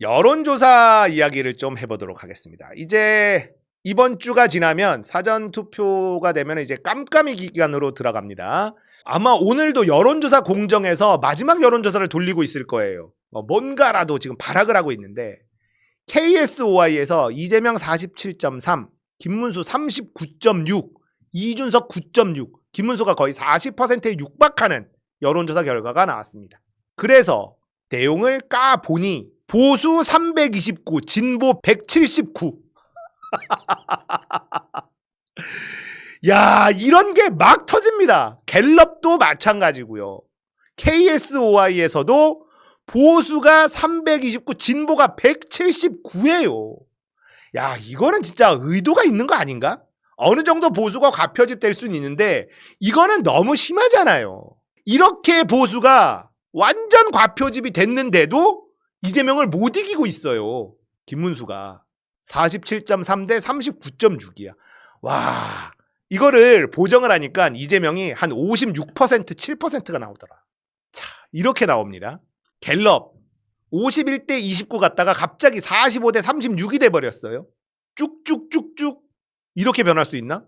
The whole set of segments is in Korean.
여론조사 이야기를 좀 해보도록 하겠습니다. 이제 이번 주가 지나면 사전투표가 되면 이제 깜깜이 기간으로 들어갑니다. 아마 오늘도 여론조사 공정에서 마지막 여론조사를 돌리고 있을 거예요. 뭔가라도 지금 발악을 하고 있는데 KSOI에서 이재명 47.3, 김문수 39.6, 이준석 9.6, 김문수가 거의 40%에 육박하는 여론조사 결과가 나왔습니다. 그래서 내용을 까보니 보수 329, 진보 179. 야, 이런 게 막 터집니다. 갤럽도 마찬가지고요. KSOI에서도 보수가 329, 진보가 179예요. 야, 이거는 진짜 의도가 있는 거 아닌가? 어느 정도 보수가 과표집될 수는 있는데 이거는 너무 심하잖아요. 이렇게 보수가 완전 과표집이 됐는데도 이재명을 못 이기고 있어요. 김문수가 47.3 대 39.6이야. 와, 이거를 보정을 하니까 이재명이 한 56%, 7%가 나오더라. 자, 이렇게 나옵니다. 갤럽 51대 29 갔다가 갑자기 45대 36이 돼버렸어요. 쭉쭉쭉쭉 이렇게 변할 수 있나?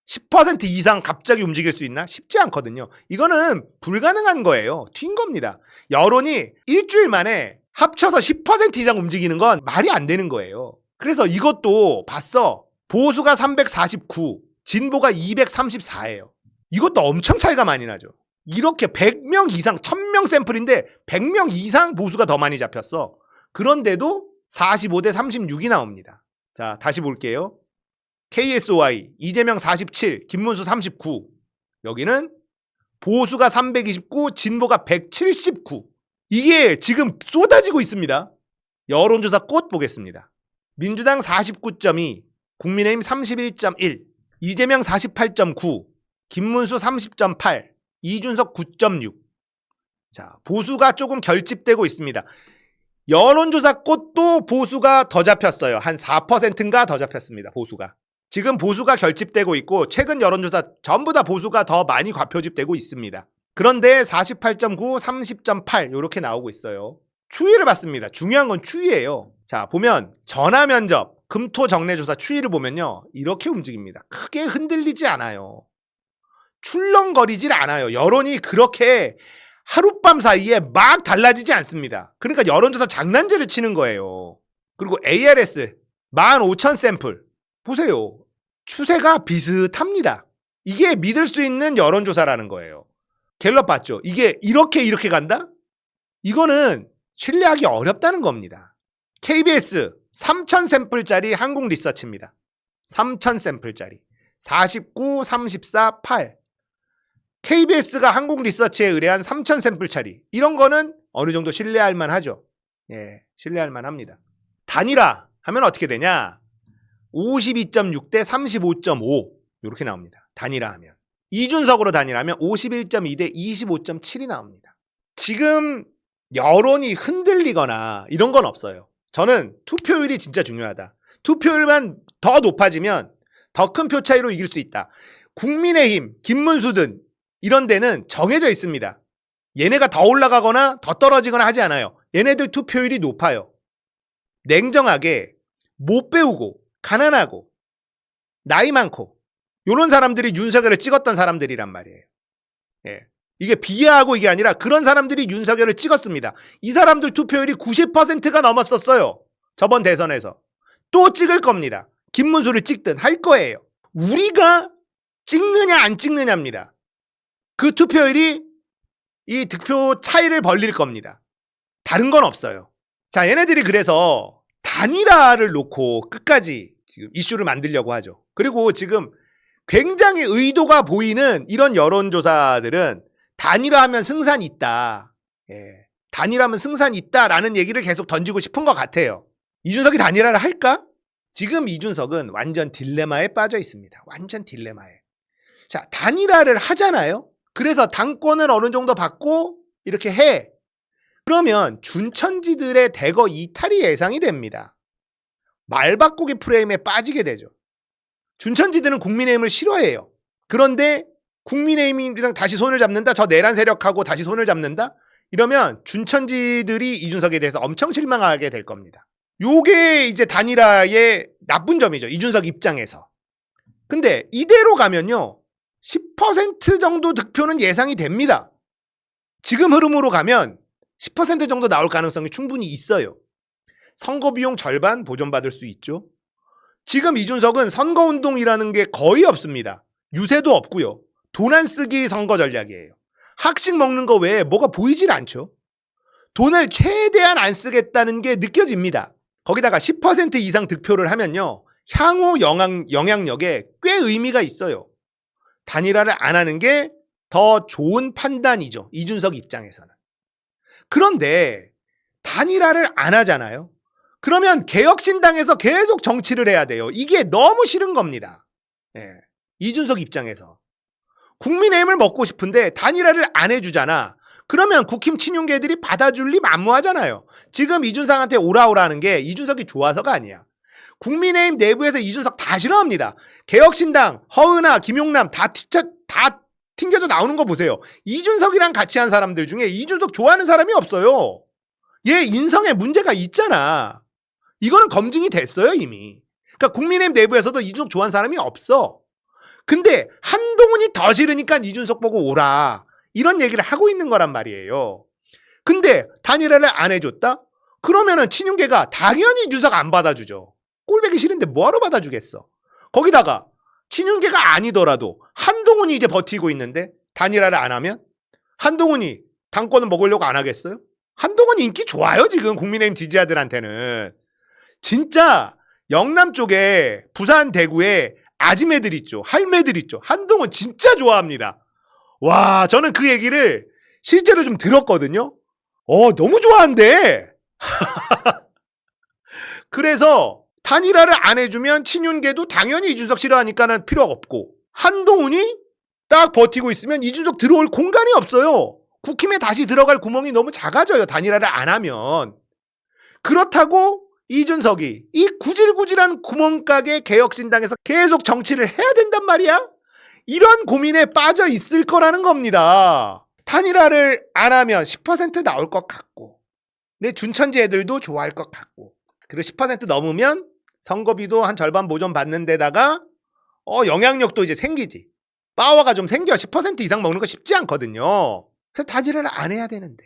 10% 이상 갑자기 움직일 수 있나? 쉽지 않거든요. 이거는 불가능한 거예요. 튄 겁니다. 여론이 일주일 만에 합쳐서 10% 이상 움직이는 건 말이 안 되는 거예요. 그래서 이것도 봤어. 보수가 349, 진보가 234예요. 이것도 엄청 차이가 많이 나죠. 이렇게 100명 이상, 1000명 샘플인데 100명 이상 보수가 더 많이 잡혔어. 그런데도 45대 36이 나옵니다. 자, 다시 볼게요. KSOI, 이재명 47, 김문수 39. 여기는 보수가 329, 진보가 179. 이게 지금 쏟아지고 있습니다. 여론조사 꽃 보겠습니다. 민주당 49.2, 국민의힘 31.1, 이재명 48.9, 김문수 30.8, 이준석 9.6. 자, 보수가 조금 결집되고 있습니다. 여론조사 꽃도 보수가 더 잡혔어요. 한 4%인가 더 잡혔습니다. 보수가. 지금 보수가 결집되고 있고 최근 여론조사 전부 다 보수가 더 많이 과표집되고 있습니다. 그런데 48.9, 30.8 이렇게 나오고 있어요. 추이를 봤습니다. 중요한 건 추이예요. 자, 보면 전화면접, 금토정례조사 추이를 보면요. 이렇게 움직입니다. 크게 흔들리지 않아요. 출렁거리질 않아요. 여론이 그렇게 하룻밤 사이에 막 달라지지 않습니다. 그러니까 여론조사 장난질을 치는 거예요. 그리고 ARS 15,000 샘플 보세요. 추세가 비슷합니다. 이게 믿을 수 있는 여론조사라는 거예요. 갤럽 봤죠? 이게 이렇게 간다? 이거는 신뢰하기 어렵다는 겁니다. KBS 3,000 샘플짜리 한국 리서치입니다. 3,000 샘플짜리 49, 34, 8. KBS가 한국 리서치에 의뢰한 3,000 샘플짜리 이런 거는 어느 정도 신뢰할 만하죠. 예, 신뢰할 만합니다. 단일화 하면 어떻게 되냐? 52.6 대 35.5 이렇게 나옵니다. 단일화하면. 이준석으로 단일화하면 51.2 대 25.7이 나옵니다. 지금 여론이 흔들리거나 이런 건 없어요. 저는 투표율이 진짜 중요하다. 투표율만 더 높아지면 더 큰 표 차이로 이길 수 있다. 국민의힘, 김문수 등 이런 데는 정해져 있습니다. 얘네가 더 올라가거나 더 떨어지거나 하지 않아요. 얘네들 투표율이 높아요. 냉정하게 못 배우고 가난하고 나이 많고 이런 사람들이 윤석열을 찍었던 사람들이란 말이에요. 예. 이게 비하하고 이게 아니라 그런 사람들이 윤석열을 찍었습니다. 이 사람들 투표율이 90%가 넘었었어요. 저번 대선에서. 또 찍을 겁니다. 김문수를 찍든 할 거예요. 우리가 찍느냐 안 찍느냐입니다. 그 투표율이 이 득표 차이를 벌릴 겁니다. 다른 건 없어요. 자, 얘네들이 그래서 단일화를 놓고 끝까지 지금 이슈를 만들려고 하죠. 그리고 지금 굉장히 의도가 보이는 이런 여론조사들은 단일화하면 승산이 있다. 예, 단일화하면 승산이 있다라는 얘기를 계속 던지고 싶은 것 같아요. 이준석이 단일화를 할까? 지금 이준석은 완전 딜레마에 빠져 있습니다. 완전 딜레마에. 자, 단일화를 하잖아요. 그래서 당권을 어느 정도 받고 이렇게 해. 그러면 준천지들의 대거 이탈이 예상이 됩니다. 말 바꾸기 프레임에 빠지게 되죠. 준천지들은 국민의힘을 싫어해요. 그런데 국민의힘이랑 다시 손을 잡는다? 저 내란 세력하고 다시 손을 잡는다? 이러면 준천지들이 이준석에 대해서 엄청 실망하게 될 겁니다. 요게 이제 단일화의 나쁜 점이죠. 이준석 입장에서. 근데 이대로 가면요. 10% 정도 득표는 예상이 됩니다. 지금 흐름으로 가면 10% 정도 나올 가능성이 충분히 있어요. 선거 비용 절반 보전받을 수 있죠. 지금 이준석은 선거운동이라는 게 거의 없습니다. 유세도 없고요. 돈 안 쓰기 선거 전략이에요. 학식 먹는 거 외에 뭐가 보이질 않죠. 돈을 최대한 안 쓰겠다는 게 느껴집니다. 거기다가 10% 이상 득표를 하면요. 향후 영향력에 꽤 의미가 있어요. 단일화를 안 하는 게 더 좋은 판단이죠. 이준석 입장에서는. 그런데 단일화를 안 하잖아요. 그러면 개혁신당에서 계속 정치를 해야 돼요. 이게 너무 싫은 겁니다. 예. 이준석 입장에서. 국민의힘을 먹고 싶은데 단일화를 안 해주잖아. 그러면 국힘 친윤계들이 받아줄 리 만무하잖아요. 지금 이준석한테 오라오라 하는 게 이준석이 좋아서가 아니야. 국민의힘 내부에서 이준석 다 싫어합니다. 개혁신당, 허은하, 김용남 다 튕겨져 나오는 거 보세요. 이준석이랑 같이 한 사람들 중에 이준석 좋아하는 사람이 없어요. 얘 인성에 문제가 있잖아. 이거는 검증이 됐어요 이미. 그러니까 국민의힘 내부에서도 이준석 좋아하는 사람이 없어. 근데 한동훈이 더 싫으니까 이준석 보고 오라. 이런 얘기를 하고 있는 거란 말이에요. 근데 단일화를 안 해줬다? 그러면은 친윤계가 당연히 이준석 안 받아주죠. 꼴보기 싫은데 뭐하러 받아주겠어. 거기다가 친윤계가 아니더라도 한동훈이 이제 버티고 있는데 단일화를 안 하면 한동훈이 당권을 먹으려고 안 하겠어요? 한동훈 인기 좋아요 지금 국민의힘 지지자들한테는. 진짜 영남 쪽에 부산 대구에 아지매들 있죠. 할매들 있죠. 한동훈 진짜 좋아합니다. 와 저는 그 얘기를 실제로 좀 들었거든요. 너무 좋아한대. 그래서 단일화를 안 해주면 친윤계도 당연히 이준석 싫어하니까는 필요 없고 한동훈이 딱 버티고 있으면 이준석 들어올 공간이 없어요. 국힘에 다시 들어갈 구멍이 너무 작아져요. 단일화를 안 하면. 그렇다고 이준석이 이 구질구질한 구멍가게 개혁신당에서 계속 정치를 해야 된단 말이야? 이런 고민에 빠져 있을 거라는 겁니다. 단일화를 안 하면 10% 나올 것 같고 내 준천지 애들도 좋아할 것 같고 그리고 10% 넘으면 선거비도 한 절반 보전 받는 데다가 영향력도 이제 생기지. 파워가 좀 생겨. 10% 이상 먹는 거 쉽지 않거든요. 그래서 단일화를 안 해야 되는데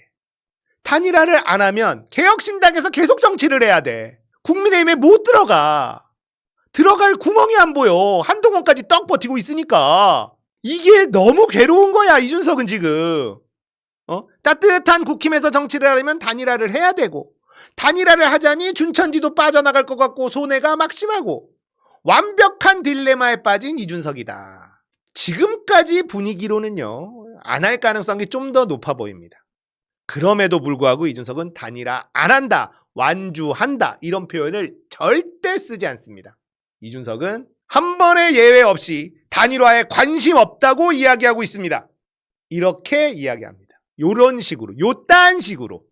단일화를 안 하면 개혁신당에서 계속 정치를 해야 돼. 국민의힘에 못 들어가. 들어갈 구멍이 안 보여. 한동훈까지 떡 버티고 있으니까. 이게 너무 괴로운 거야 이준석은 지금. 따뜻한 국힘에서 정치를 하려면 단일화를 해야 되고 단일화를 하자니 준천지도 빠져나갈 것 같고 손해가 막심하고 완벽한 딜레마에 빠진 이준석이다. 지금까지 분위기로는요. 안 할 가능성이 좀 더 높아 보입니다. 그럼에도 불구하고 이준석은 단일화 안 한다. 완주한다. 이런 표현을 절대 쓰지 않습니다. 이준석은 한 번의 예외 없이 단일화에 관심 없다고 이야기하고 있습니다. 이렇게 이야기합니다. 요런 식으로 요딴 식으로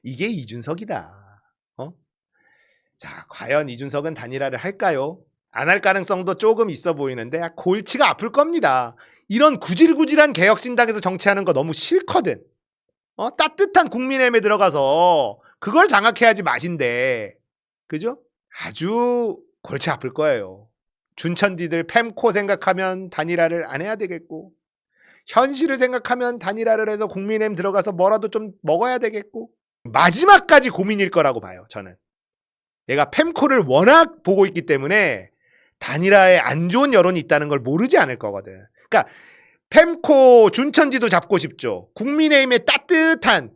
이게 이준석이다. 자, 과연 이준석은 단일화를 할까요? 안 할 가능성도 조금 있어 보이는데 골치가 아플 겁니다. 이런 구질구질한 개혁신당에서 정치하는 거 너무 싫거든. 따뜻한 국민의힘에 들어가서 그걸 장악해야지 맛인데. 그죠? 아주 골치 아플 거예요. 준천지들 펨코 생각하면 단일화를 안 해야 되겠고 현실을 생각하면 단일화를 해서 국민의힘 들어가서 뭐라도 좀 먹어야 되겠고 마지막까지 고민일 거라고 봐요. 저는. 얘가 펨코를 워낙 보고 있기 때문에 단일화에 안 좋은 여론이 있다는 걸 모르지 않을 거거든. 그러니까 펨코 준천지도 잡고 싶죠. 국민의힘의 따뜻한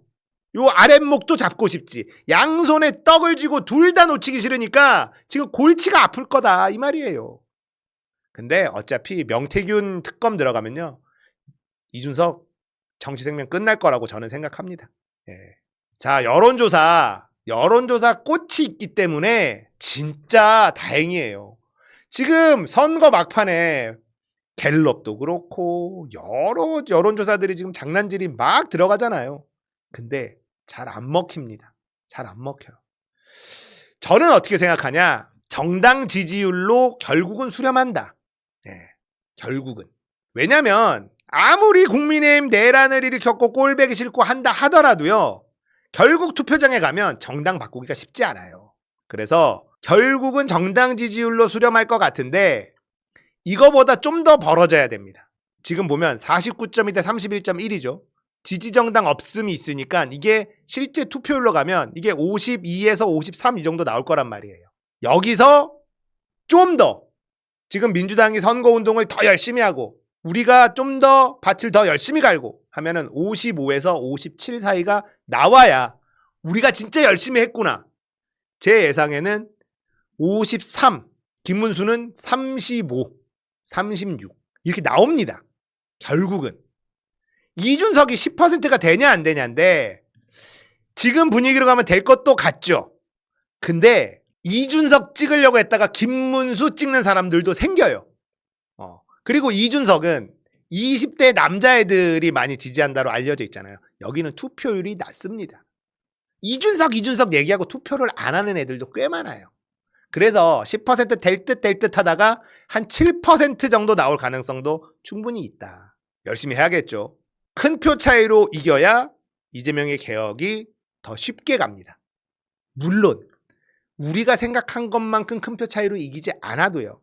요 아랫목도 잡고 싶지. 양손에 떡을 쥐고 둘 다 놓치기 싫으니까 지금 골치가 아플 거다 이 말이에요. 근데 어차피 명태균 특검 들어가면요. 이준석 정치 생명 끝날 거라고 저는 생각합니다. 예. 자, 여론조사 꽃이 있기 때문에 진짜 다행이에요. 지금 선거 막판에 갤럽도 그렇고 여러 여론조사들이 지금 장난질이 막 들어가잖아요. 근데 잘 안 먹힙니다. 잘 안 먹혀요. 저는 어떻게 생각하냐? 정당 지지율로 결국은 수렴한다. 예, 결국은. 왜냐면 아무리 국민의힘 내란을 일으켰고 꼴배기 싫고 한다 하더라도요. 결국 투표장에 가면 정당 바꾸기가 쉽지 않아요. 그래서 결국은 정당 지지율로 수렴할 것 같은데 이거보다 좀 더 벌어져야 됩니다. 지금 보면 49.2 대 31.1이죠. 지지정당 없음이 있으니까 이게 실제 투표율로 가면 이게 52에서 53 이 정도 나올 거란 말이에요. 여기서 좀 더 지금 민주당이 선거운동을 더 열심히 하고 우리가 좀 더 밭을 더 열심히 갈고 하면은 55에서 57 사이가 나와야 우리가 진짜 열심히 했구나. 제 예상에는 53, 김문수는 35, 36 이렇게 나옵니다. 결국은. 이준석이 10%가 되냐 안 되냐인데 지금 분위기로 가면 될 것도 같죠. 근데 이준석 찍으려고 했다가 김문수 찍는 사람들도 생겨요. 그리고 이준석은 20대 남자애들이 많이 지지한다로 알려져 있잖아요. 여기는 투표율이 낮습니다. 이준석 얘기하고 투표를 안 하는 애들도 꽤 많아요. 그래서 10% 될 듯 하다가 한 7% 정도 나올 가능성도 충분히 있다. 열심히 해야겠죠. 큰 표 차이로 이겨야 이재명의 개혁이 더 쉽게 갑니다. 물론 우리가 생각한 것만큼 큰 표 차이로 이기지 않아도요.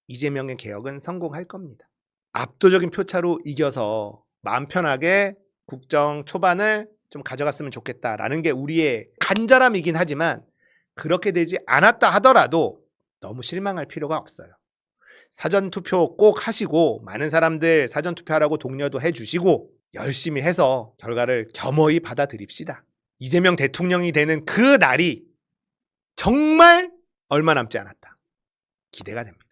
이재명의 개혁은 성공할 겁니다. 압도적인 표차로 이겨서 마음 편하게 국정 초반을 좀 가져갔으면 좋겠다라는 게 우리의 간절함이긴 하지만 그렇게 되지 않았다 하더라도 너무 실망할 필요가 없어요. 사전투표 꼭 하시고 많은 사람들 사전투표하라고 독려도 해주시고 열심히 해서 결과를 겸허히 받아들입시다. 이재명 대통령이 되는 그 날이 정말 얼마 남지 않았다. 기대가 됩니다.